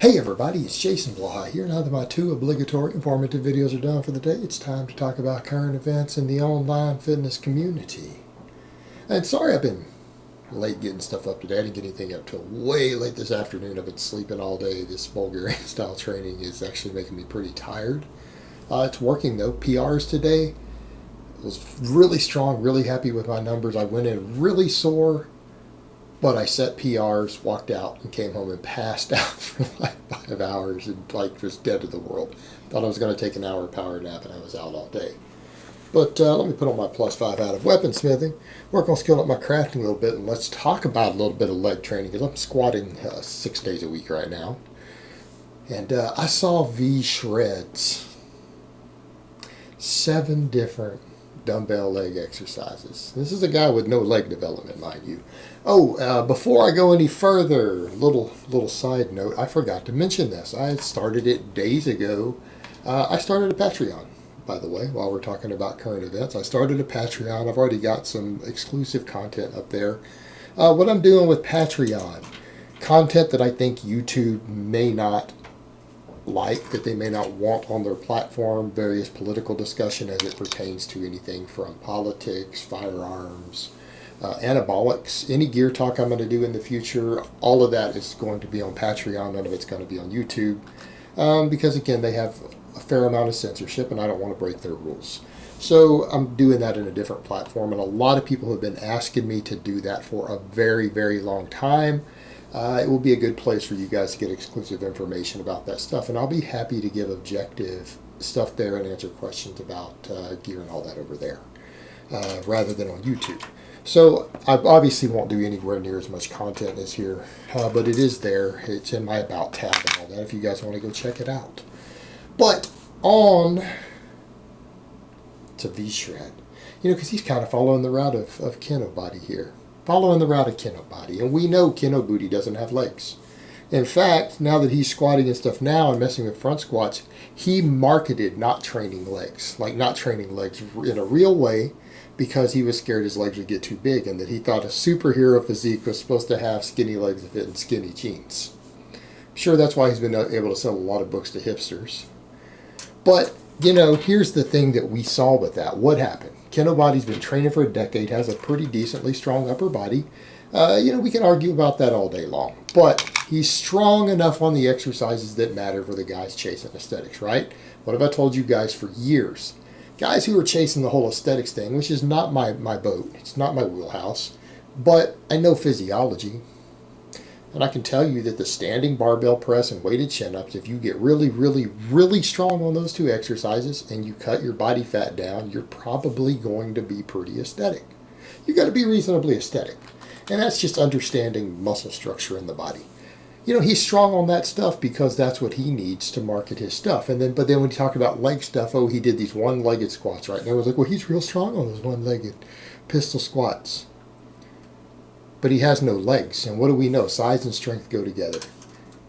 Hey everybody, it's Jason Blaha here. Now that my two obligatory informative videos are done for the day, it's time to talk about current events in the online fitness community. And sorry I've been late getting stuff up today. I didn't get anything up till way late this afternoon. I've been sleeping all day. This Bulgarian style training is actually making me pretty tired. It's working though. PRs today was really strong, really happy with my numbers. I went in really sore. But I set PRs, walked out, and came home and passed out for like 5 hours and like just dead to the world. Thought I was going to take an hour power nap and I was out all day. But let me put on my +5 out of weaponsmithing, work on skilling up my crafting a little bit, and let's talk about a little bit of leg training because I'm squatting 6 days a week right now. And I saw V shreds, 7 different dumbbell leg exercises. This is a guy with no leg development, mind you. Oh, before I go any further, little side note, I forgot to mention this. I started it days ago. I started a Patreon, by the way, while we're talking about current events. I started a Patreon. I've already got some exclusive content up there. What I'm doing with Patreon, content that I think YouTube may not like, that they may not want on their platform, various political discussion as it pertains to anything from politics, firearms, anabolics, any gear talk I'm going to do in the future. All of that is going to be on Patreon. None of it's going to be on YouTube because, again, they have a fair amount of censorship and I don't want to break their rules. So I'm doing that in a different platform, and a lot of people have been asking me to do that for a very, very long time. It will be a good place for you guys to get exclusive information about that stuff, and I'll be happy to give objective stuff there and answer questions about gear and all that over there rather than on YouTube. So I obviously won't do anywhere near as much content as here, but it is there. It's in my About tab and all that if you guys want to go check it out. But on to V-Shred, because he's kind of following the route of Kinobody here. Following the route of Kinobody. And we know Kinobody doesn't have legs. In fact, now that he's squatting and stuff now and messing with front squats, he marketed not training legs. Like not training legs in a real way because he was scared his legs would get too big and that he thought a superhero physique was supposed to have skinny legs that fit in skinny jeans. I'm sure that's why he's been able to sell a lot of books to hipsters. But, here's the thing that we saw with that. What happened? Kinobody's been training for a decade, has a pretty decently strong upper body. We can argue about that all day long. But he's strong enough on the exercises that matter for the guys chasing aesthetics, right? What have I told you guys for years? Guys who are chasing the whole aesthetics thing, which is not my boat. It's not my wheelhouse. But I know physiology. And I can tell you that the standing barbell press and weighted chin-ups, if you get really, really, really strong on those two exercises and you cut your body fat down, you're probably going to be pretty aesthetic. You've got to be reasonably aesthetic. And that's just understanding muscle structure in the body. He's strong on that stuff because that's what he needs to market his stuff. But then when you talk about leg stuff, he did these one-legged squats, right? And I was like, well, he's real strong on those one-legged pistol squats. But he has no legs. And what do we know? Size and strength go together.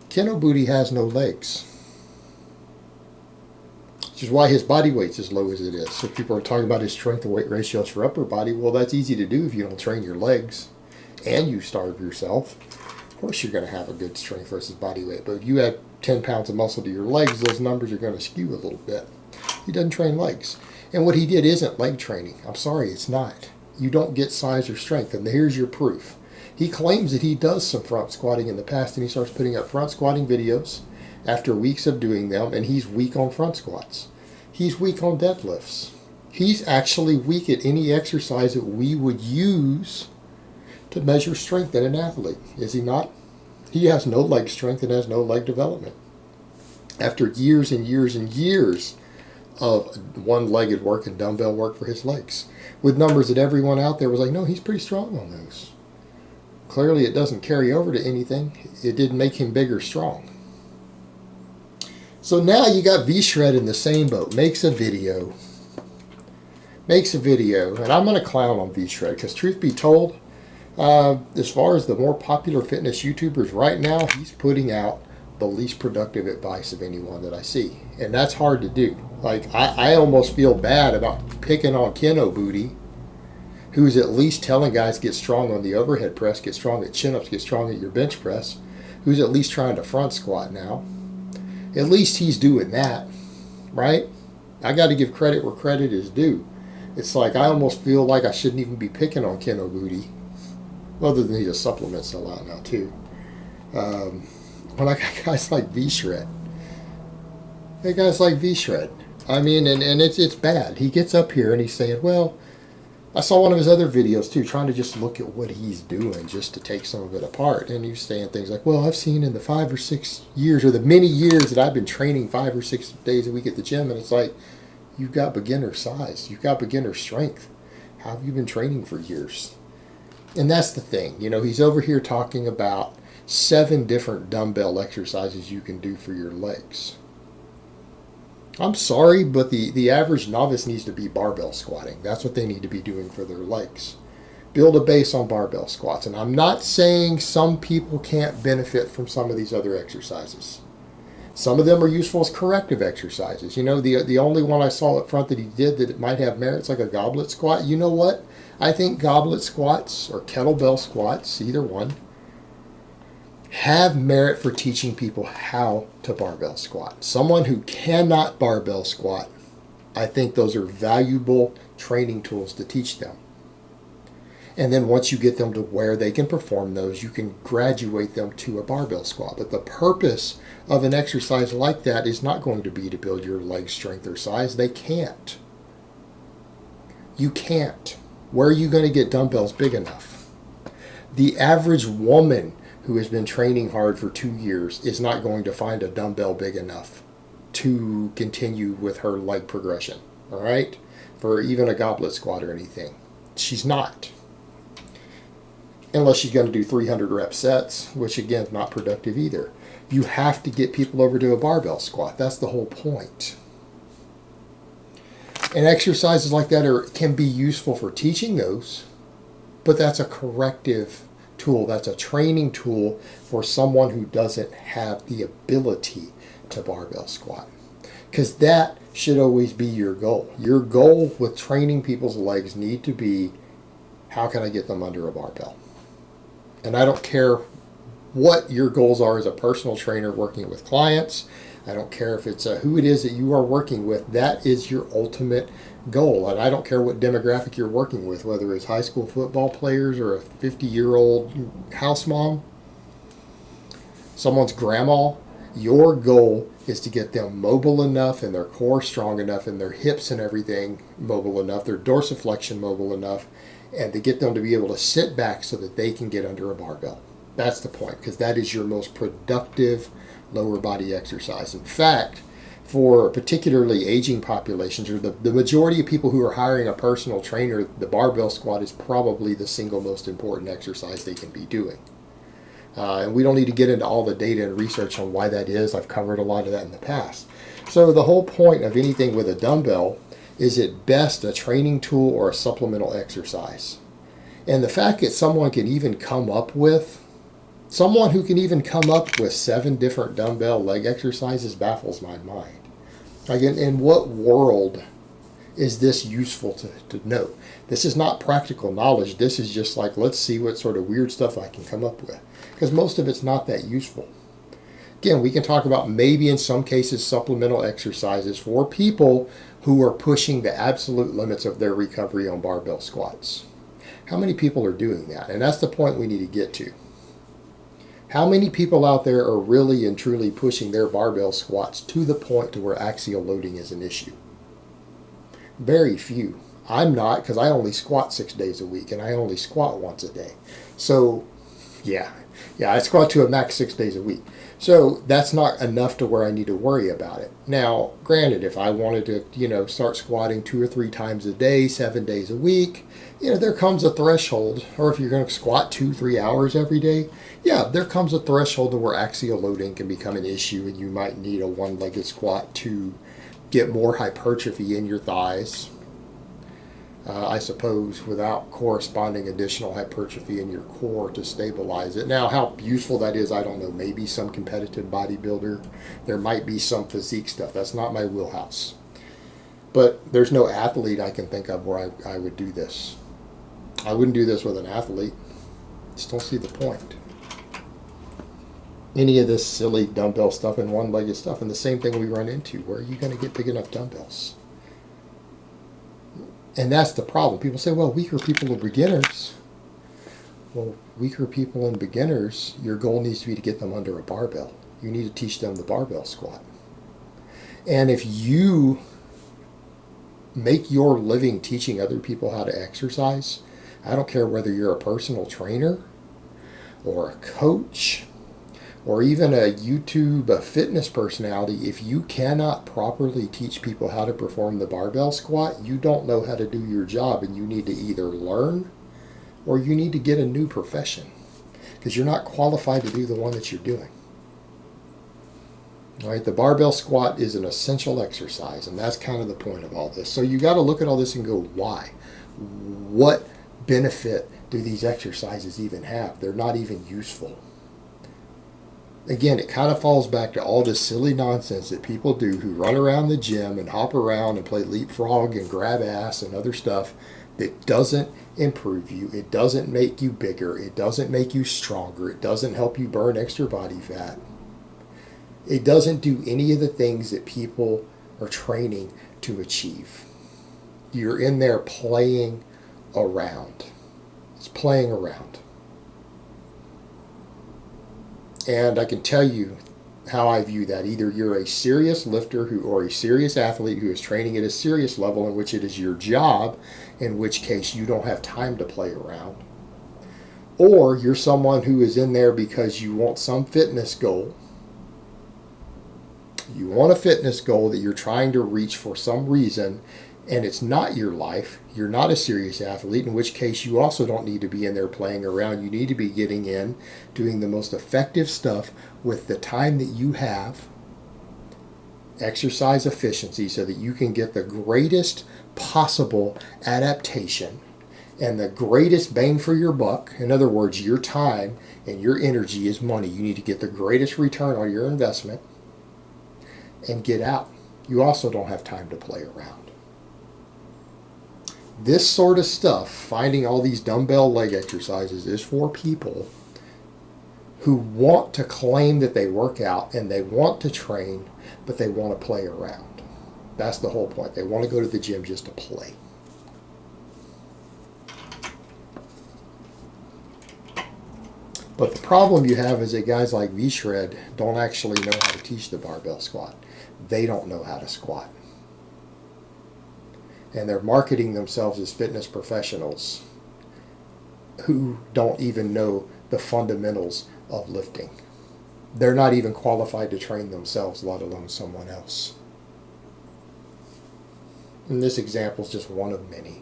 Kinobody has no legs. Which is why his body weight's as low as it is. So people are talking about his strength to weight ratios for upper body. Well, that's easy to do if you don't train your legs and you starve yourself. Of course you're going to have a good strength versus body weight. But if you add 10 pounds of muscle to your legs, those numbers are going to skew a little bit. He doesn't train legs. And what he did isn't leg training. I'm sorry, it's not. You don't get size or strength. And here's your proof. He claims that he does some front squatting in the past, and he starts putting up front squatting videos after weeks of doing them, and he's weak on front squats. He's weak on deadlifts. He's actually weak at any exercise that we would use to measure strength in an athlete, is he not? He has no leg strength and has no leg development. After years and years and years of one-legged work and dumbbell work for his legs, with numbers that everyone out there was like, no, he's pretty strong on those. Clearly it doesn't carry over to anything. It didn't make him big or strong. So now you got V-Shred in the same boat. Makes a video. And I'm going to clown on V-Shred because truth be told, as far as the more popular fitness YouTubers right now, he's putting out the least productive advice of anyone that I see. And that's hard to do. Like, I almost feel bad about picking on Kinobody, who's at least telling guys get strong on the overhead press, get strong at chin-ups, get strong at your bench press, who's at least trying to front squat now. At least he's doing that, right? I got to give credit where credit is due. It's like I almost feel like I shouldn't even be picking on Kinobody, other than he's a supplement sellout now too. When I got guys like V-Shred. Hey, guys like V-Shred. I mean, and it's bad. He gets up here and he's saying, well, I saw one of his other videos too, trying to just look at what he's doing just to take some of it apart. And he's saying things like, well, I've seen in the 5 or 6 years, or the many years that I've been training 5 or 6 days a week at the gym, and it's like, you've got beginner size. You've got beginner strength. How have you been training for years? And that's the thing. You know, he's over here talking about 7 different dumbbell exercises you can do for your legs. I'm sorry, but the average novice needs to be barbell squatting. That's what they need to be doing for their legs. Build a base on barbell squats. And I'm not saying some people can't benefit from some of these other exercises. Some of them are useful as corrective exercises. You know, the only one I saw up front that he did that it might have merits, like a goblet squat. You know what? I think goblet squats or kettlebell squats, either one, have merit for teaching people how to barbell squat. Someone who cannot barbell squat, I think those are valuable training tools to teach them. And then once you get them to where they can perform those, you can graduate them to a barbell squat. But the purpose of an exercise like that is not going to be to build your leg strength or size. They can't. You can't. Where are you going to get dumbbells big enough? The average woman who has been training hard for 2 years is not going to find a dumbbell big enough to continue with her leg progression, all right? For even a goblet squat or anything. She's not. Unless she's going to do 300 rep sets, which again is not productive either. You have to get people over to a barbell squat. That's the whole point. And exercises like that can be useful for teaching those, but that's a corrective tool. That's a training tool for someone who doesn't have the ability to barbell squat. Because that should always be your goal. Your goal with training people's legs need to be, how can I get them under a barbell? And I don't care what your goals are as a personal trainer working with clients. I don't care if it's who it is that you are working with. That is your ultimate goal. And I don't care what demographic you're working with, whether it's high school football players or a 50-year-old house mom, someone's grandma. Your goal is to get them mobile enough and their core strong enough and their hips and everything mobile enough, their dorsiflexion mobile enough, and to get them to be able to sit back so that they can get under a barbell. That's the point, because that is your most productive lower body exercise. In fact, for particularly aging populations, or the majority of people who are hiring a personal trainer, the barbell squat is probably the single most important exercise they can be doing. And we don't need to get into all the data and research on why that is. I've covered a lot of that in the past. So the whole point of anything with a dumbbell is at best a training tool or a supplemental exercise. And the fact that someone who can even come up with 7 different dumbbell leg exercises baffles my mind. Like, in what world is this useful to know? This is not practical knowledge. This is just like, let's see what sort of weird stuff I can come up with. Because most of it's not that useful. Again, we can talk about maybe in some cases supplemental exercises for people who are pushing the absolute limits of their recovery on barbell squats. How many people are doing that? And that's the point we need to get to. How many people out there are really and truly pushing their barbell squats to the point to where axial loading is an issue? Very few. I'm not, because I only squat 6 days a week and I only squat once a day. So yeah, I squat to a max 6 days a week. So that's not enough to where I need to worry about it. Now, granted, if I wanted to, start squatting 2 or 3 times a day, 7 days a week, there comes a threshold. Or if you're going to squat 2-3 hours every day, there comes a threshold to where axial loading can become an issue, and you might need a one-legged squat to get more hypertrophy in your thighs. I suppose, without corresponding additional hypertrophy in your core to stabilize it. Now, how useful that is, I don't know. Maybe some competitive bodybuilder. There might be some physique stuff. That's not my wheelhouse. But there's no athlete I can think of where I would do this. I wouldn't do this with an athlete. Just don't see the point. any of this silly dumbbell stuff and one-legged stuff. And the same thing we run into. Where are you going to get big enough dumbbells? And that's the problem. People say, well, weaker people are beginners. Well, weaker people and beginners, your goal needs to be to get them under a barbell. You need to teach them the barbell squat. And if you make your living teaching other people how to exercise, I don't care whether you're a personal trainer or a coach or even a YouTube fitness personality, if you cannot properly teach people how to perform the barbell squat, you don't know how to do your job, and you need to either learn or you need to get a new profession, because you're not qualified to do the one that you're doing. All right, the barbell squat is an essential exercise, and that's kind of the point of all this. So you got to look at all this and go, why? What benefit do these exercises even have? They're not even useful. Again, it kind of falls back to all this silly nonsense that people do who run around the gym and hop around and play leapfrog and grab ass and other stuff that doesn't improve you. It doesn't make you bigger. It doesn't make you stronger. It doesn't help you burn extra body fat. It doesn't do any of the things that people are training to achieve. You're in there playing around. It's playing around. And I can tell you how I view that. Either you're a serious lifter or a serious athlete who is training at a serious level in which it is your job, in which case you don't have time to play around. Or you're someone who is in there because you want some fitness goal. You want a fitness goal that you're trying to reach for some reason, and it's not your life. You're not a serious athlete, in which case you also don't need to be in there playing around. You need to be getting in, doing the most effective stuff with the time that you have, exercise efficiency, so that you can get the greatest possible adaptation and the greatest bang for your buck. In other words, your time and your energy is money. You need to get the greatest return on your investment and get out. You also don't have time to play around. This sort of stuff, finding all these dumbbell leg exercises, is for people who want to claim that they work out and they want to train, but they want to play around. That's the whole point. They want to go to the gym just to play. But the problem you have is that guys like V-Shred don't actually know how to teach the barbell squat. They don't know how to squat. And they're marketing themselves as fitness professionals who don't even know the fundamentals of lifting. They're not even qualified to train themselves, let alone someone else. And this example is just one of many.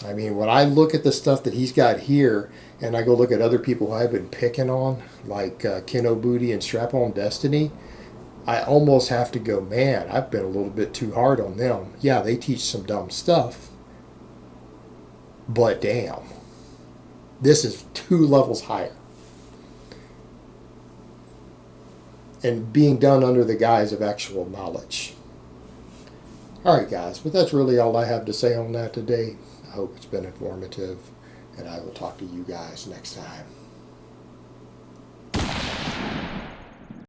I mean, when I look at the stuff that he's got here, and I go look at other people who I've been picking on, like Kinobody and Strap-On Destiny, I almost have to go, man, I've been a little bit too hard on them. Yeah, they teach some dumb stuff, but damn, this is 2 levels higher. And being done under the guise of actual knowledge. All right, guys, but that's really all I have to say on that today. I hope it's been informative, and I will talk to you guys next time.